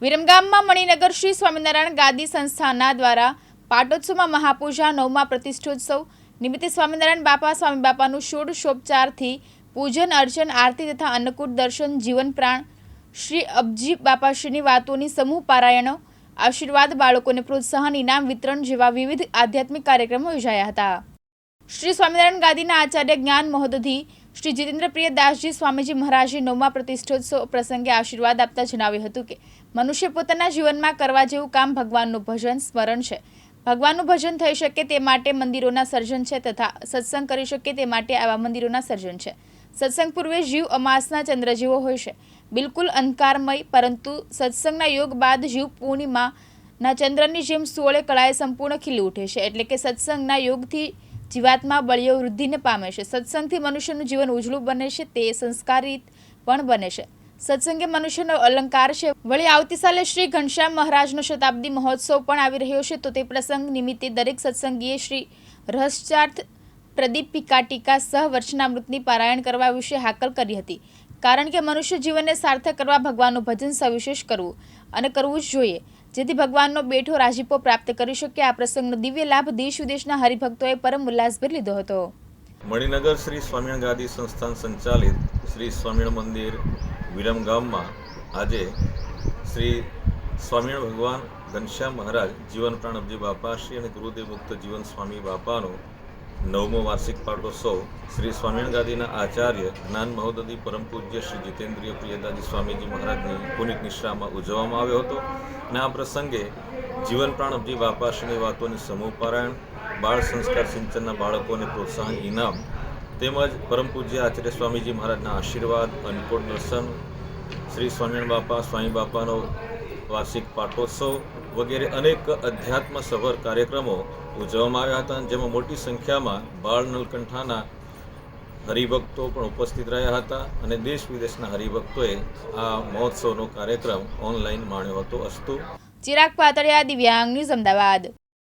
વિરમગામમાં મણિનગર શ્રી સ્વામિનારાયણ ગાદી સંસ્થાના દ્વારા પાટોત્સવમાં મહાપૂજા 9મા પ્રતિષ્ઠોત્સવ નિમિત્તે સ્વામિનારાયણ બાપા સ્વામી બાપાનું ષોડશોપચારથી પૂજન અર્ચન આરતી તથા અન્નકૂટ દર્શન જીવન પ્રાણ શ્રી અબજી બાપાશ્રીની વાતોની સમૂહ પારાયણો આશીર્વાદ બાળકોને પ્રોત્સાહન ઇનામ વિતરણ જેવા વિવિધ આધ્યાત્મિક કાર્યક્રમો યોજાયા હતા। શ્રી સ્વામિનારાયણ ગાદીના આચાર્ય જ્ઞાન મહોદધિ શ્રી જીતેન્દ્રપ્રિય દાસજી સ્વામીજી મહારાજે 9મા પ્રતિષ્ઠોત્સવ પ્રસંગે આશીર્વાદ આપતા જણાવ્યું હતું કે મનુષ્ય પોતાના જીવનમાં કરવા જેવું કામ ભગવાનનું ભજન સ્મરણ છે। ભગવાનનું ભજન થઈ શકે તે માટે મંદિરોના સર્જન છે તથા સત્સંગ કરી શકે તે માટે આવા મંદિરોના સર્જન છે। સત્સંગ પૂર્વે જીવ અમાસના ચંદ્ર જેવો હોય છે, બિલકુલ અંધકારમય, પરંતુ સત્સંગના યોગ બાદ જીવ પૂર્ણિમાના ચંદ્રની જેમ 16 કળાએ સંપૂર્ણ ખીલી ઉઠે છે। એટલે કે સત્સંગના યોગથી જીવાત્મા બળીઓ વૃદ્ધિને પામે છે। સત્સંગથી મનુષ્યનું જીવન ઉજળું બને છે, તે સંસ્કારિત પણ બને છે। સત્સંગે મનુષ્યનો અલંકાર છે। વળી આવતી સાલે શ્રી ઘનશ્યામ મહારાજનો શતાબ્દી મહોત્સવ પણ આવી રહ્યો છે, તો તે પ્રસંગ નિમિત્તે દરેક સત્સંગીએ શ્રી રહસ્યાર્થ પ્રદીપિકા ટીકા સહ વચનામૃતની પારાયણ કરવા વિશે હાકલ કરી હતી। કારણ કે મનુષ્ય જીવનને સાર્થક કરવા ભગવાનનું ભજન સવિશેષ કરવું અને કરવું જ જોઈએ, જેથી ભગવાનનો બેઠો રાજીપો પ્રાપ્ત કરી શકે। આ પ્રસંગનો દિવ્ય લાભ દેશ વિદેશના હરિભક્તોએ પરમ ઉલ્લાસભેર લીધો હતો। મણિનગર શ્રી સ્વામિનારાયણ ગાદી સંસ્થાન સંચાલિત શ્રી સ્વામિનારાયણ મંદિર વિરમગામમાં આજે શ્રી સ્વામિનારાયણ ભગવાન ઘનશ્યામ મહારાજ જીવન પ્રાણ અબજી બાપાશ્રી અને ગુરુદેવ મુક્ત જીવન સ્વામી બાપાનો 9મો વાર્ષિક પાટોત્સવ શ્રી સ્વામિનારાયણ ગાદીના આચાર્ય જ્ઞાન મહોદધિ પરમ પૂજ્ય શ્રી જીતેન્દ્રિય પ્રિયદાસજી સ્વામીજી મહારાજની પુનિત નિશ્રામાં ઉજવવામાં આવ્યો હતો અને આ પ્રસંગે જીવન પ્રાણ અબજી બાપાશ્રીની વાતોની સમૂહ પારાયણ, બાળ સંસ્કાર સિંચનના બાળકોને પ્રોત્સાહન ઇનામ તેમજ પરમ પૂજ્ય આચાર્ય સ્વામીજી મહારાજના આશીર્વાદ, અન્નકૂટ દર્શન, શ્રી સ્વામિનારાયણ બાપા સ્વામી બાપાનો વાર્ષિક પાટોત્સવ વગેરે અનેક અધ્યાત્મ સભર કાર્યક્રમો ઉજવવામાં આવ્યા હતા, જેમાં મોટી સંખ્યામાં બાળ નલકંઠાના હરિભક્તો પણ ઉપસ્થિત રહ્યા હતા અને દેશ વિદેશના હરિભક્તોએ આ મહોત્સવનો કાર્યક્રમ ઓનલાઈન માણ્યો હતો। અસ્તુ। ચિરાગ પાતળિયા, દિવ્યાંગ ન્યૂઝ, અમદાવાદ।